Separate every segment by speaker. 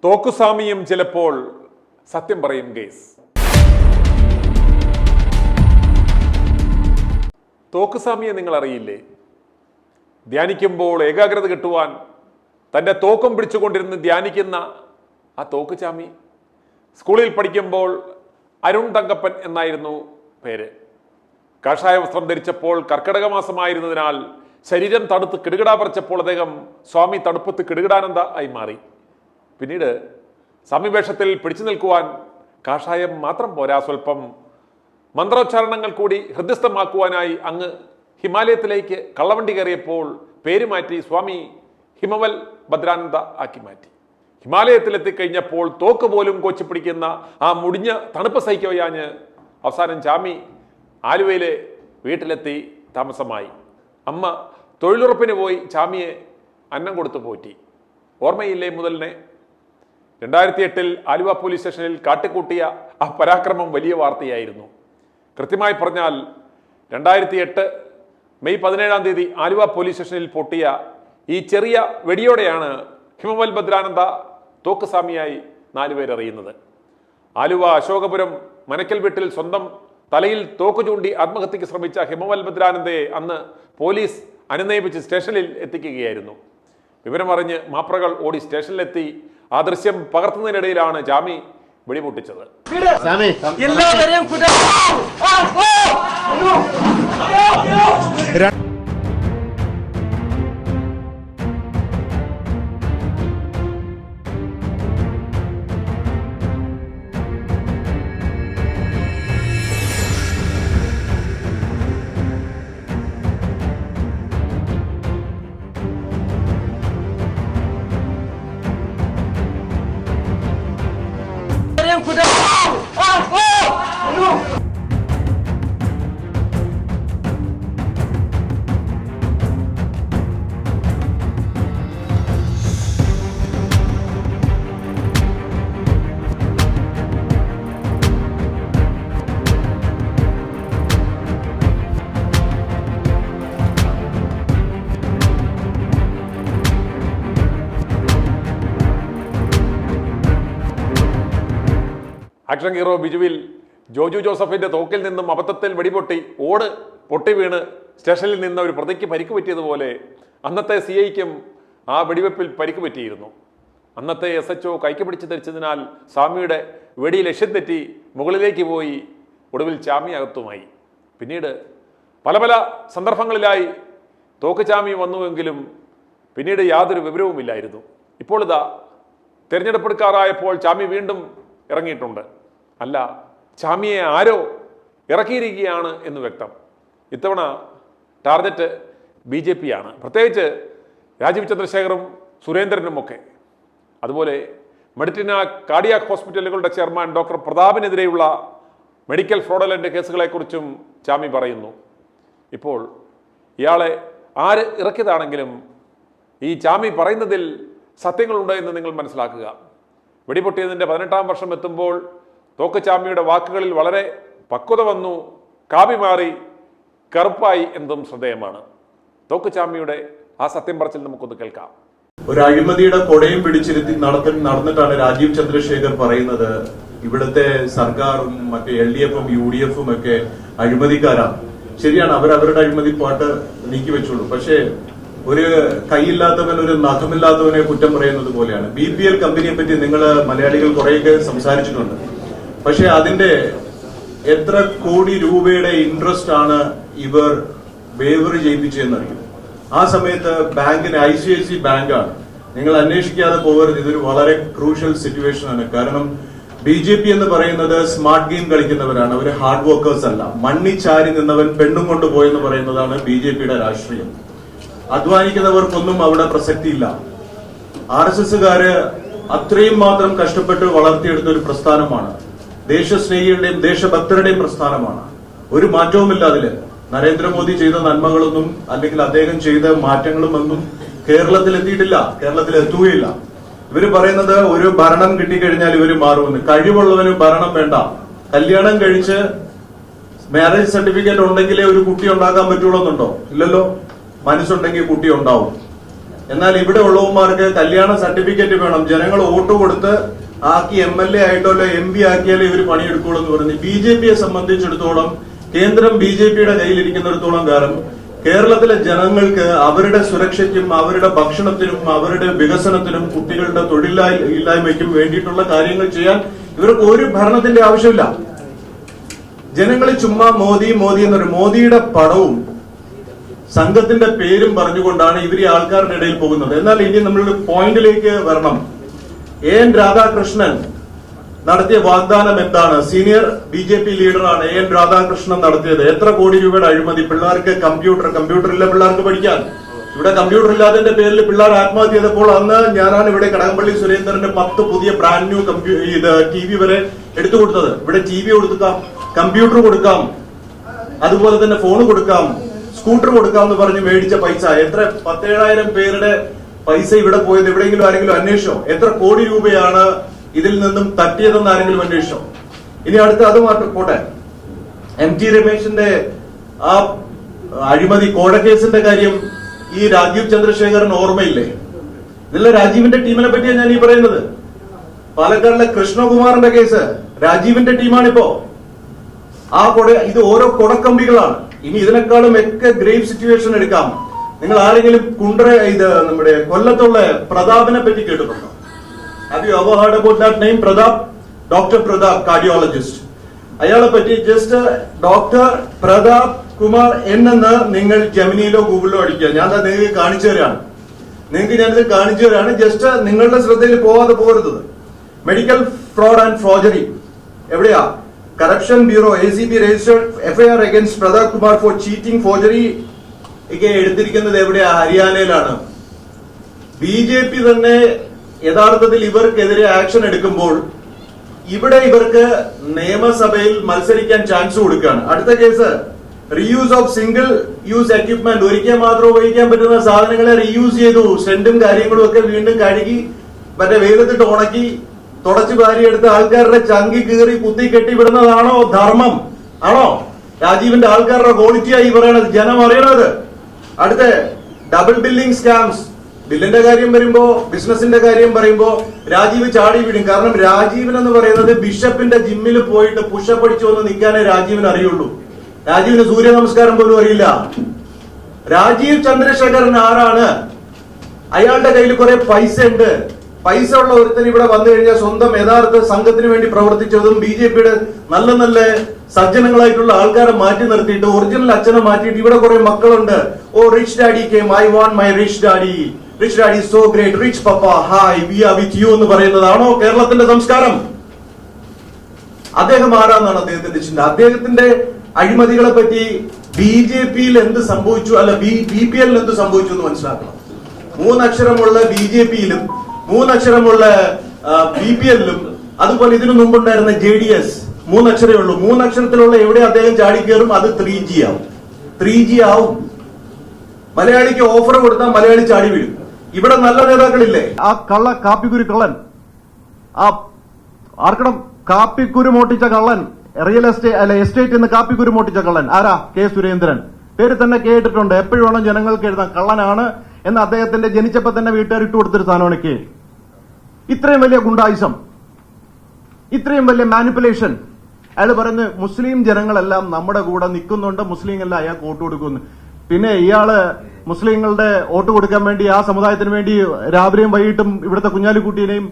Speaker 1: തോക്കുസ്വാമിയും ചിലപ്പോൾ സത്യം പറയും കേസ്. തോക്കുസ്വാമിയെ നിങ്ങൾ അറിയില്ലേ? ധ്യാനിക്കുമ്പോൾ ഏകാഗ്രത കിട്ടുവാൻ തൻ്റെ തോക്കും പിടിച്ചുകൊണ്ടിരുന്ന് ധ്യാനിക്കുന്ന ആ തോക്കുസ്വാമി. സ്കൂളിൽ പഠിക്കുമ്പോൾ അരുൺ തങ്കപ്പൻ എന്നായിരുന്നു പേര്. കാഷായ വസ്ത്രം ധരിച്ചപ്പോൾ കർക്കിടക മാസമായിരുന്നതിനാൽ ശരീരം തണുത്ത് കിടുകിടാ പറിച്ചപ്പോൾ അദ്ദേഹം സ്വാമി തണുപ്പത്ത് കിടുകിടാനന്ദ ആയി മാറി. പിന്നീട് സ്വാമിവേഷത്തിൽ പിടിച്ചു നിൽക്കുവാൻ കാഷായം മാത്രം പോരാ, സ്വല്പം മന്ത്രോച്ചാരണങ്ങൾ കൂടി ഹൃദയസ്ഥമാക്കുവാനായി അങ്ങ് ഹിമാലയത്തിലേക്ക് കള്ളവണ്ടി കയറിയപ്പോൾ പേര് മാറ്റി സ്വാമി ഹിമവൽ ഭദ്രാനന്ദ ആക്കി മാറ്റി. ഹിമാലയത്തിലെത്തിക്കഴിഞ്ഞപ്പോൾ തോക്ക് പോലും കോച്ചിപ്പിടിക്കുന്ന ആ മുടിഞ്ഞ തണുപ്പ് സഹിക്കവയാഞ്ഞ് അവസാനം ചാമി ആലുവയിലെ വീട്ടിലെത്തി താമസമായി. അമ്മ തൊഴിലുറപ്പിന് പോയി ചാമിയെ അന്നം കൊടുത്തു പോറ്റി. ഓർമ്മയില്ലേ മുതലിനെ? 2008 ആലുവ പോലീസ് സ്റ്റേഷനിൽ കാട്ടിക്കൂട്ടിയ ആ പരാക്രമം വലിയ വാർത്തയായിരുന്നു. കൃത്യമായി പറഞ്ഞാൽ 2008 മെയ് 17 ആലുവ പോലീസ് സ്റ്റേഷനിൽ പൊട്ടിയ ഈ ചെറിയ വെടിയോടെയാണ് ഹിമവൽ ഭദ്രാനന്ദ തോക്കുസ്വാമിയായി 4 പേരറിയുന്നത്. ആലുവ അശോകപുരം മനക്കൽ വീട്ടിൽ സ്വന്തം തലയിൽ തോക്ക് ചൂണ്ടി ആത്മഹത്യക്ക് ശ്രമിച്ച ഹിമവൽ ഭദ്രാനന്ദയെ അന്ന് പോലീസ് അനുനയിപ്പിച്ച് സ്റ്റേഷനിൽ എത്തിക്കുകയായിരുന്നു. വിവരമറിഞ്ഞ് മാപ്രകൾ ഓടി സ്റ്റേഷനിലെത്തി ആ ദൃശ്യം പകർത്തുന്നതിനിടയിലാണ് ജാമി വെടിപൊട്ടിച്ചത്. ആക്ഷൻ ഹീറോ ബിജുവിൽ ജോജു ജോസഫിന്റെ തോക്കിൽ നിന്നും അബദ്ധത്തിൽ വെടിപൊട്ടി ഓട് പൊട്ടി വീണ് സ്റ്റേഷനിൽ നിന്ന് ഒരു പ്രതിക്ക് പരിക്ക് പറ്റിയതുപോലെ അന്നത്തെ CIക്കും ആ വെടിവെപ്പിൽ പരിക്ക് പറ്റിയിരുന്നു. അന്നത്തെ SHO കൈക്ക് പിടിച്ച് ധരിച്ചതിനാൽ സ്വാമിയുടെ വെടി ലക്ഷ്യം തെറ്റി മുകളിലേക്ക് പോയി ഒടുവിൽ ചാമി അകത്തുമായി. പിന്നീട് പല പല സന്ദർഭങ്ങളിലായി തോക്ക് ചാമി വന്നുവെങ്കിലും പിന്നീട് യാതൊരു വിവരവുമില്ലായിരുന്നു. ഇപ്പോൾ ഇതാ തിരഞ്ഞെടുപ്പെടുക്കാറായപ്പോൾ ചാമി വീണ്ടും ഇറങ്ങിയിട്ടുണ്ട്. അല്ല, ചാമിയെ ആരോ ഇറക്കിയിരിക്കുകയാണ് എന്ന് വ്യക്തം. ഇത്തവണ ടാർഗറ്റ് BJP ആണ്, പ്രത്യേകിച്ച് രാജീവ് ചന്ദ്രശേഖറും സുരേന്ദ്രനുമൊക്കെ. അതുപോലെ മെഡിറ്റിന കാർഡിയാക് ഹോസ്പിറ്റലുകളുടെ ചെയർമാൻ ഡോക്ടർ പ്രതാപിനെതിരെയുള്ള മെഡിക്കൽ ഫ്രോഡലന്റ് കേസുകളെക്കുറിച്ചും ചാമി പറയുന്നു. ഇപ്പോൾ ഇയാളെ ആര് ഇറക്കിയതാണെങ്കിലും ഈ ചാമി പറയുന്നതിൽ സത്യങ്ങളുണ്ട് എന്ന് നിങ്ങൾ മനസ്സിലാക്കുക. വെടിപൊട്ടിയതിൻ്റെ 18ാം വർഷം എത്തുമ്പോൾ തോക്ക് ചാമിയുടെ വാക്കുകളിൽ വളരെ പക്വത വന്നു, കാവി മാറി കറുപ്പായി എന്നതും ശ്രദ്ധേയമാണ്. തോക്ക് ചാമിയുടെ ആ സത്യം പറച്ചിൽ നമുക്കൊന്ന് കേൾക്കാം.
Speaker 2: ഒരു അഴിമതിയുടെ കൊടയും പിടിച്ചിരുത്തി നടന്നിട്ടാണ് രാജീവ് ചന്ദ്രശേഖർ പറയുന്നത് ഇവിടുത്തെ സർക്കാരും മറ്റേ LDFും UDFും ഒക്കെ അഴിമതിക്കാരാണ്. ശരിയാണ്, അവരുടെ അഴിമതി പാട്ട് നീക്കി വെച്ചോളൂ. പക്ഷേ ഒരു കൈയില്ലാത്തവൻ ഒരു നഖമില്ലാത്തവനെ കുറ്റം പറയുന്നത് പോലെയാണ്. BPL കമ്പനിയെ പറ്റി നിങ്ങൾ മലയാളികൾ കുറെയൊക്കെ സംസാരിച്ചിട്ടുണ്ട്. പക്ഷെ അതിന്റെ എത്ര കോടി രൂപയുടെ ഇൻട്രസ്റ്റ് ആണ് ഇവർ വേവർ ചെയ്യിപ്പിച്ചതെന്നറിയും. ആ സമയത്ത് ബാങ്കിന് ICICI ബാങ്കാണ്. നിങ്ങൾ അന്വേഷിക്കാതെ പോകരുത്. ഇതൊരു വളരെ ക്രൂഷ്യൽ സിറ്റുവേഷൻ ആണ്. കാരണം BJP എന്ന് പറയുന്നത് സ്മാർട്ട് ഗെയിം കളിക്കുന്നവരാണ്. അവർ ഹാർഡ് വർക്കേഴ്സ് അല്ല. മണ്ണിച്ചാരി നിന്നവൻ പെണ്ണും കൊണ്ടുപോയെന്ന് പറയുന്നതാണ് BJPയുടെ രാഷ്ട്രീയം. അധ്വാനിക്കുന്നവർക്കൊന്നും അവിടെ പ്രസക്തിയില്ല. RSSകാര് അത്രയും മാത്രം കഷ്ടപ്പെട്ട് വളർത്തിയെടുത്ത ഒരു പ്രസ്ഥാനമാണ്. ദേശസ്നേഹിയുടെയും ദേശഭക്തരുടെയും പ്രസ്ഥാനമാണ്. ഒരു മാറ്റവുമില്ല അതില്. നരേന്ദ്രമോദി ചെയ്ത നന്മകളൊന്നും അല്ലെങ്കിൽ അദ്ദേഹം ചെയ്ത മാറ്റങ്ങളും ഒന്നും കേരളത്തിൽ എത്തിയിട്ടില്ല, കേരളത്തിൽ എത്തുകയില്ല. ഇവര് പറയുന്നത് ഒരു ഭരണം കിട്ടിക്കഴിഞ്ഞാൽ ഇവര് മാറുമെന്ന്. കഴിവുള്ളവന് ഭരണം വേണ്ട. കല്യാണം കഴിച്ച് മാരേജ് സർട്ടിഫിക്കറ്റ് ഉണ്ടെങ്കിലേ ഒരു കുട്ടി ഉണ്ടാക്കാൻ പറ്റുള്ളൂ എന്നുണ്ടോ? ഇല്ലല്ലോ. മനസ്സുണ്ടെങ്കിൽ കുട്ടി ഉണ്ടാവും. എന്നാൽ ഇവിടെ ഉള്ളവന്മാർക്ക് കല്യാണ സർട്ടിഫിക്കറ്റ് വേണം, ജനങ്ങൾ വോട്ട് കൊടുത്ത് ആക്കി MLA ആയിട്ടോ അല്ലെ MP ആക്കിയാലേ ഇവർ പണിയെടുക്കുള്ളൂ എന്ന് പറഞ്ഞു. BJPയെ സംബന്ധിച്ചിടത്തോളം കേന്ദ്രം BJPയുടെ കയ്യിലിരിക്കുന്നിടത്തോളം കാലം കേരളത്തിലെ ജനങ്ങൾക്ക് അവരുടെ സുരക്ഷയ്ക്കും അവരുടെ ഭക്ഷണത്തിനും അവരുടെ വികസനത്തിനും കുട്ടികളുടെ തൊഴിലില്ലായ്മയ്ക്കും വേണ്ടിയിട്ടുള്ള കാര്യങ്ങൾ ചെയ്യാൻ ഇവർക്ക് ഒരു ഭരണത്തിന്റെ ആവശ്യമില്ല. ജനങ്ങൾ ചുമ്മാ മോദി മോദി എന്നൊരു മോദിയുടെ പടവും സംഘത്തിന്റെ പേരും പറഞ്ഞുകൊണ്ടാണ് ഇവർ ഈ ആൾക്കാരുടെ ഇടയിൽ പോകുന്നത്. എന്നാൽ ഇനി നമ്മൾ പോയിന്റിലേക്ക് വരണം. AN രാധാകൃഷ്ണൻ നടത്തിയ വാഗ്ദാനം എന്താണ്? സീനിയർ BJP ലീഡറാണ് AN രാധാകൃഷ്ണൻ നടത്തിയത്. എത്ര കോടി രൂപയുടെ അഴിമതി? പിള്ളേർക്ക് കമ്പ്യൂട്ടർ ഇല്ല പിള്ളേർക്ക് പഠിക്കാൻ. ഇവിടെ കമ്പ്യൂട്ടർ ഇല്ലാത്തതിന്റെ പേരിൽ പിള്ളേർ ആത്മഹത്യ ചെയ്തപ്പോൾ അന്ന് ഞാനാണ് ഇവിടെ കടകംപള്ളി സുരേന്ദ്രന്റെ 10 പുതിയ ബ്രാൻഡ് ന്യൂ TV വരെ എടുത്തു കൊടുത്തത്. ഇവിടെ TV കൊടുക്കാം, കമ്പ്യൂട്ടർ കൊടുക്കാം, അതുപോലെ തന്നെ ഫോൺ കൊടുക്കാം, സ്കൂട്ടർ കൊടുക്കാം എന്ന് പറഞ്ഞ് മേടിച്ച പൈസ എത്ര? 17,000 പേരുടെ പൈസ ഇവിടെ പോയത് എവിടെയെങ്കിലും ആരെങ്കിലും അന്വേഷിച്ചോ? എത്ര കോടി രൂപയാണ് ഇതിൽ നിന്നും തട്ടിയതെന്ന് ആരെങ്കിലും അന്വേഷിച്ചോ? ഇനി അടുത്ത അത് മാത്രം പോട്ടെ, MT രമേശിന്റെ ആ അഴിമതി കോഴക്കേസിന്റെ കാര്യം ഈ രാജീവ് ചന്ദ്രശേഖരൻ ഓർമ്മയില്ലേ? ഇതിലെ രാജീവിന്റെ ടീമിനെ പറ്റിയാണ് ഞാൻ ഈ പറയുന്നത്. പാലക്കാടിലെ കൃഷ്ണകുമാറിന്റെ കേസ് രാജീവിന്റെ ടീമാണിപ്പോ. ആ ഇത് ഓരോ കൊടക്കമ്പികളാണ്. ഇനി ഇതിനേക്കാളും ഒക്കെ ഗ്രേവ് സിറ്റുവേഷൻ എടുക്കാം. നിങ്ങൾ ആരെങ്കിലും നമ്മുടെ കൊല്ലത്തുള്ള പ്രതാപിനെ പറ്റി കേട്ടിട്ടുണ്ടോ? Have you ever heard about that name? Pratap, doctor Pratap, cardiologist. അയാളെ പറ്റി ജസ്റ്റ് ഡോക്ടർ പ്രതാപ് കുമാർ എന്ന് നിങ്ങൾ ജെമിനിയിലോ ഗൂഗിളിലോ അടിക്കുക. ഞാൻ നിങ്ങൾക്ക് കാണിച്ചു തരാണ്. ഞാനിത് കാണിച്ചു തരാണ്. ജസ്റ്റ് നിങ്ങളുടെ ശ്രദ്ധയിൽ പോകരുത്. മെഡിക്കൽ ഫ്രോഡ് ആൻഡ് ഫോർജറി എവിടെയാ? Corruption Bureau ACB registered FIR against Pradap Kumar for cheating forgery. ഒക്കെ എടുത്തിരിക്കുന്നത് എവിടെയാ? ഹരിയാനയിലാണ്. BJP തന്നെ യഥാർത്ഥത്തിൽ ഇവർക്കെതിരെ ആക്ഷൻ എടുക്കുമ്പോൾ ഇവിടെ ഇവർക്ക് നിയമസഭയിൽ മത്സരിക്കാൻ ചാൻസ് കൊടുക്കുകയാണ്. അടുത്ത case reuse of single use equipment. ഒരിക്കൽ മാത്രം ഉപയോഗിക്കാൻ പറ്റുന്ന സാധനങ്ങളെ റീയൂസ് ചെയ്തു. സെന്റും കാര്യങ്ങളും ഒക്കെ വീണ്ടും കഴുകി മറ്റേ വെയിലത്തിട്ട് ഉണക്കി തുടച്ചു വാരിയെടുത്ത് ആൾക്കാരുടെ ചങ്കി കീറി കുത്തി കെട്ടിവിടുന്നതാണോ ധർമ്മം? ആണോ? രാജീവിന്റെ ആൾക്കാരുടെ ക്വാളിറ്റിയായി പറയണത്, ജനം അറിയണത്. അടുത്ത ഡബിൾ ബില്ലിംഗ് സ്കാംസ്. ബില്ലിന്റെ കാര്യം വരുമ്പോ, ബിസിനസിന്റെ കാര്യം പറയുമ്പോ രാജീവ് ചാടി വീഴും. കാരണം രാജീവിനെന്ന് പറയുന്നത് ബിഷപ്പിന്റെ ജിമ്മിൽ പോയിട്ട് പുഷപ്പ് അടിച്ചു വന്ന് നിൽക്കാനേ രാജീവിന് അറിയുള്ളൂ. രാജീവിന് സൂര്യ നമസ്കാരം പോലും അറിയില്ല. രാജീവ് ചന്ദ്രശേഖരൻ ആരാണ്? അയാളുടെ കയ്യിൽ കുറെ പൈസ ഉണ്ട്. പൈസ ഉള്ള ഒരുത്തൻ ഇവിടെ വന്നു കഴിഞ്ഞാൽ സ്വന്തം യഥാർത്ഥ സംഘത്തിന് വേണ്ടി പ്രവർത്തിച്ചതും BJPയുടെ നല്ല നല്ല സജ്ജനങ്ങളായിട്ടുള്ള ആൾക്കാരെ മാറ്റി നിർത്തിയിട്ട് ഒറിജിനൽ അച്ഛനെ മാറ്റിയിട്ട് ഇവിടെ കുറെ മക്കളുണ്ട്. Oh rich daddy came, I want my rich daddy, rich daddy so great, rich papa hi we are with you എന്ന് പറയുന്നതാണോ കേരളത്തിന്റെ സംസ്കാരം? അദ്ദേഹം ആരാന്നാണ് അദ്ദേഹത്തിന്റെ ചിന്ത? അദ്ദേഹത്തിന്റെ അഴിമതികളെ പറ്റി BJPയിൽ എന്ത് സംഭവിച്ചു, അല്ല BPL എന്ത് സംഭവിച്ചു എന്ന് മനസ്സിലാക്കണം. 3 അക്ഷരമുള്ള BJPയിലും 3 അക്ഷരമുള്ള BPL-ലും അതുപോലെ ഇതിനു മുമ്പുണ്ടായിരുന്ന JDS 3 അക്ഷരമേ ഉള്ളൂ. 3 അക്ഷരത്തിലുള്ള എവിടെ അദ്ദേഹം ചാടിക്കേറും അത് 3G ആവും. 3G ആവും. മലയാളിക്ക് ഓഫർ കൊടുത്താൽ മലയാളി ചാടി വീഴും. ഇവിടെ നല്ല നേതാക്കളില്ലേ?
Speaker 3: ആ കാപ്പിക്കുരു കള്ളൻ, ആ ആർക്കണം കാപ്പിക്കുരു മോട്ടിച്ച കള്ളൻ, റിയൽ എസ്റ്റേറ്റ് അല്ല എസ്റ്റേറ്റ് എന്ന് കാപ്പിക്കുരു മോട്ടിച്ച കള്ളൻ ആരാ? K. സുരേന്ദ്രൻ. പേര് തന്നെ കേട്ടിട്ടുണ്ട്. എപ്പോഴും വേണം ജനങ്ങൾക്ക് എഴുതാൻ കള്ളനാണ് എന്ന് അദ്ദേഹത്തിന്റെ ജനിച്ചപ്പോ തന്നെ വീട്ടുകാർ ഇട്ടു കൊടുത്തൊരു സാധനമാണ് K. ഇത്രയും വലിയ ഗുണ്ടായുസം, ഇത്രയും വലിയ മാനിപ്പുലേഷൻ. അയാൾ പറയുന്നത് മുസ്ലിം ജനങ്ങളെല്ലാം നമ്മുടെ കൂടെ നിൽക്കുന്നുണ്ട്, മുസ്ലിങ്ങളെല്ലാം അയാൾക്ക് വോട്ട് കൊടുക്കുന്നു. പിന്നെ ഇയാള് മുസ്ലിങ്ങളുടെ വോട്ട് കൊടുക്കാൻ വേണ്ടി ആ സമുദായത്തിന് വേണ്ടി രാവിലെയും വൈകിട്ടും ഇവിടുത്തെ കുഞ്ഞാലിക്കുട്ടീനെയും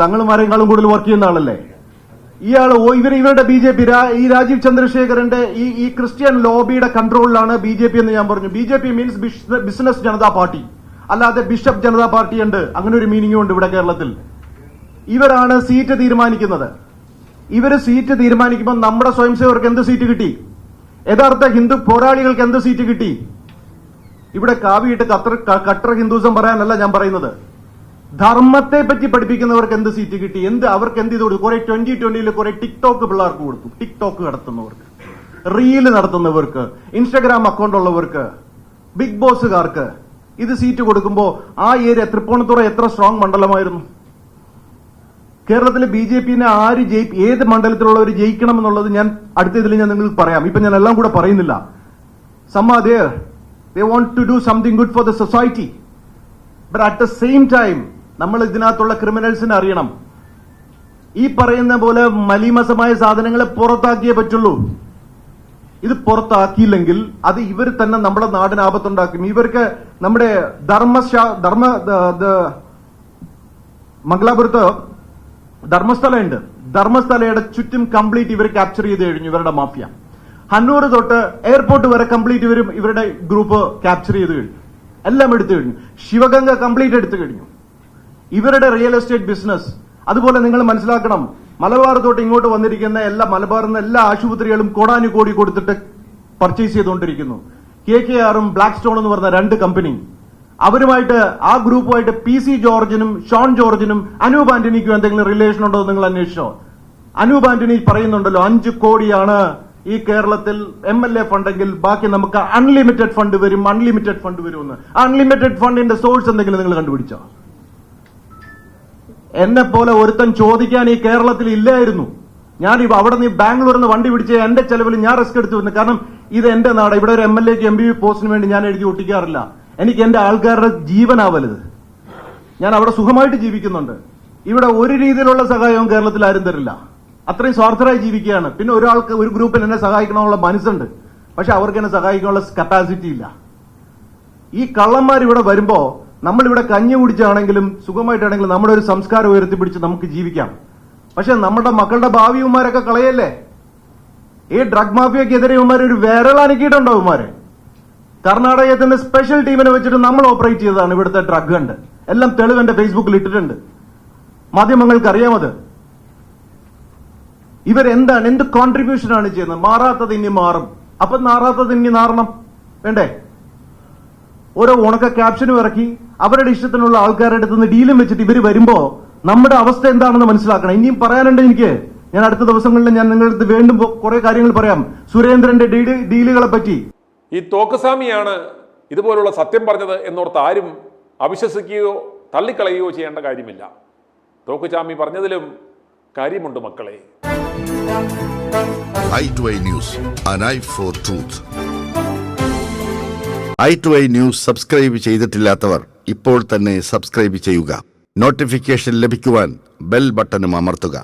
Speaker 3: തങ്ങളുമാരെക്കാളും കൂടുതൽ വർക്ക് ചെയ്യുന്ന ആളല്ലേ ഇയാള്? ഇവരുടെ BJP ഈ രാജീവ് ചന്ദ്രശേഖരന്റെ ഈ ക്രിസ്ത്യൻ ലോബിയുടെ കൺട്രോളിലാണ് BJP എന്ന് ഞാൻ പറഞ്ഞു. BJP means business Janata party, അല്ലാതെ ബിഷപ്പ് ജനതാ പാർട്ടി ഉണ്ട്. അങ്ങനെ ഒരു മീനിങ്ങും ഉണ്ട് ഇവിടെ കേരളത്തിൽ. ഇവരാണ് സീറ്റ് തീരുമാനിക്കുന്നത്. ഇവര് സീറ്റ് തീരുമാനിക്കുമ്പോൾ നമ്മുടെ സ്വയംസേവർക്ക് എന്ത് സീറ്റ് കിട്ടി? യഥാർത്ഥ ഹിന്ദു പോരാളികൾക്ക് എന്ത് സീറ്റ് കിട്ടി? ഇവിടെ കാവിയിട്ട് കട്ടർ ഹിന്ദുസം പറയാനല്ല ഞാൻ പറയുന്നത്. ധർമ്മത്തെ പറ്റി പഠിപ്പിക്കുന്നവർക്ക് എന്ത് സീറ്റ് കിട്ടി? അവർക്ക് എന്ത് ചെയ്ത് കൊടുത്തു? കുറെ 2020 കുറെ ടിക്ടോക്ക് പിള്ളേർക്ക് കൊടുത്തു. ടിക്ടോക്ക് നടത്തുന്നവർക്ക്, റീല് നടത്തുന്നവർക്ക്, ഇൻസ്റ്റഗ്രാം അക്കൗണ്ട് ഉള്ളവർക്ക്, ബിഗ് ബോസുകാർക്ക് ഇത് സീറ്റ് കൊടുക്കുമ്പോ ആ ഏരിയ തൃപ്പൂണിത്തുറ എത്ര സ്ട്രോങ് മണ്ഡലമായിരുന്നു? കേരളത്തിലെ BJPനെ ഏത് മണ്ഡലത്തിലുള്ളവർ ജയിക്കണം എന്നുള്ളത് ഞാൻ അടുത്ത ഇതിൽ ഞാൻ നിങ്ങൾക്ക് പറയാം. ഇപ്പൊ ഞാൻ എല്ലാം കൂടെ പറയുന്നില്ല. They want to do something good for the society. But at the same time നമ്മൾ ഇതിനകത്തുള്ള ക്രിമിനൽസിനെ അറിയണം. ഈ പറയുന്ന പോലെ മലീമസമായ സാധനങ്ങളെ പുറത്താക്കിയേ പറ്റുള്ളൂ. ഇത് പുറത്താക്കിയില്ലെങ്കിൽ അത് ഇവർ തന്നെ നമ്മുടെ നാടിന് ആപത്തുണ്ടാക്കും. ഇവർക്ക് നമ്മുടെ മംഗലാപുരത്ത് ധർമ്മസ്ഥലയുണ്ട്. ധർമ്മസ്ഥലയുടെ ചുറ്റും കംപ്ലീറ്റ് ഇവർ ക്യാപ്ചർ ചെയ്ത് കഴിഞ്ഞു, ഇവരുടെ മാഫിയ. ഹന്നൂർ തൊട്ട് എയർപോർട്ട് വരെ കംപ്ലീറ്റ് ഇവരുടെ ഗ്രൂപ്പ് ക്യാപ്ചർ ചെയ്ത് കഴിഞ്ഞു, എല്ലാം എടുത്തു കഴിഞ്ഞു. ശിവഗംഗ കംപ്ലീറ്റ് എടുത്തു കഴിഞ്ഞു. ഇവരുടെ റിയൽ എസ്റ്റേറ്റ് ബിസിനസ്. അതുപോലെ നിങ്ങൾ മനസ്സിലാക്കണം, മലബാർ തൊട്ട് ഇങ്ങോട്ട് വന്നിരിക്കുന്ന മലബാറിൽ എല്ലാ ആശുപത്രികളും കോടാനുകോടി കൊടുത്തിട്ട് പർച്ചേസ് ചെയ്തുകൊണ്ടിരിക്കുന്നു. KKRും ബ്ലാക്ക് സ്റ്റോൺ എന്ന് പറഞ്ഞ 2 കമ്പനി, അവരുമായിട്ട് ആ ഗ്രൂപ്പുമായിട്ട് PC ജോർജിനും ഷോൺ ജോർജിനും അനൂപ് ആന്റണിക്കും എന്തെങ്കിലും റിലേഷൻ ഉണ്ടോ നിങ്ങൾ അന്വേഷിച്ചോ? അനൂപ് ആന്റണി പറയുന്നുണ്ടല്ലോ 5 കോടിയാണ് ഈ കേരളത്തിൽ MLA ഫണ്ടെങ്കിൽ ബാക്കി നമുക്ക് അൺലിമിറ്റഡ് ഫണ്ട് വരും എന്ന്. അൺലിമിറ്റഡ് ഫണ്ടിന്റെ സോഴ്സ് എന്തെങ്കിലും നിങ്ങൾ കണ്ടുപിടിച്ചോ? എന്നെ പോലെ ഒരുത്തൻ ചോദിക്കാൻ ഈ കേരളത്തിൽ ഇല്ലായിരുന്നു. ഞാൻ അവിടെ നിന്ന് ബാംഗ്ലൂരിൽ നിന്ന് വണ്ടി പിടിച്ച് എന്റെ ചെലവിൽ ഞാൻ റിസ്ക് എടുത്തു വന്നു. കാരണം ഇത് എന്റെ നാട്. ഇവിടെ ഒരു MLAക്ക് MPP പോസ്റ്റിന് വേണ്ടി ഞാൻ എഴുതി ഒട്ടിക്കാറില്ല. എനിക്ക് എന്റെ ആൾക്കാരുടെ ജീവനാവരുത്. ഞാൻ അവിടെ സുഖമായിട്ട് ജീവിക്കുന്നുണ്ട്. ഇവിടെ ഒരു രീതിയിലുള്ള സഹായവും കേരളത്തിൽ ആരും തരില്ല. അത്രയും സ്വാർത്ഥരായി ജീവിക്കുകയാണ്. പിന്നെ ഒരു ഗ്രൂപ്പിൽ എന്നെ സഹായിക്കണമെന്നുള്ള മനസ്സുണ്ട്, പക്ഷെ അവർക്ക് എന്നെ സഹായിക്കാനുള്ള കപ്പാസിറ്റി ഇല്ല. ഈ കള്ളന്മാർ ഇവിടെ വരുമ്പോ നമ്മളിവിടെ കഞ്ഞി കുടിച്ചാണെങ്കിലും സുഖമായിട്ടാണെങ്കിലും നമ്മുടെ ഒരു സംസ്കാരം ഉയർത്തിപ്പിടിച്ച് നമുക്ക് ജീവിക്കാം. പക്ഷെ നമ്മുടെ മക്കളുടെ ഭാവിയുമാരൊക്കെ കളയല്ലേ? ഈ ഡ്രഗ് മാഫിയക്കെതിരെ ഇവന്മാർ ഒരു വിരളനക്കിയിട്ടുണ്ടോ? ഇവന്മാര് കർണാടകത്തിന്റെ സ്പെഷ്യൽ ടീമിനെ വെച്ചിട്ട് നമ്മൾ ഓപ്പറേറ്റ് ചെയ്തതാണ് ഇവിടുത്തെ ഡ്രഗ് കണ്ട്. എല്ലാം തെളിവ് എന്റെ ഫേസ്ബുക്കിൽ ഇട്ടിട്ടുണ്ട്, മാധ്യമങ്ങൾക്ക് അറിയാമത്. ഇവരെന്താണ്, എന്ത് കോൺട്രിബ്യൂഷനാണ് ചെയ്യുന്നത്? മാറാത്തത് ഇനി മാറും. അപ്പൊ നാറാത്തത് ഇനി നാറണം വേണ്ടേ? ഓരോ ഉണക്ക ക്യാപ്ഷനും ഇറക്കി അവരുടെ ഇഷ്ടത്തിനുള്ള ആൾക്കാരുടെ അടുത്ത് നിന്ന് ഡീലും വെച്ചിട്ട് ഇവർ വരുമ്പോ നമ്മുടെ അവസ്ഥ എന്താണെന്ന് മനസ്സിലാക്കണം. ഇനിയും പറയാനുണ്ട് എനിക്ക്. ഞാൻ അടുത്ത ദിവസങ്ങളിൽ ഞാൻ നിങ്ങളുടെ അടുത്ത് വീണ്ടും കുറെ കാര്യങ്ങൾ പറയാം സുരേന്ദ്രന്റെ ഡീലുകളെ പറ്റി.
Speaker 1: ഈ തോക്കുസ്വാമിയാണ് ഇതുപോലുള്ള സത്യം പറഞ്ഞത് എന്നോർത്ത് ആരും അവിശ്വസിക്കുകയോ തള്ളിക്കളയുകയോ ചെയ്യേണ്ട കാര്യമില്ല. തോക്കുസ്വാമി പറഞ്ഞതിലും കാര്യമുണ്ട് മക്കളെ.
Speaker 4: i2i News, an eye for truth. i2i News subscribe ചെയ്തിട്ടില്ലാത്തവർ ഇപ്പോൾ തന്നെ സബ്സ്ക്രൈബ് ചെയ്യുക. നോട്ടിഫിക്കേഷൻ ലഭിക്കുവാൻ ബെൽ ബട്ടണും അമർത്തുക.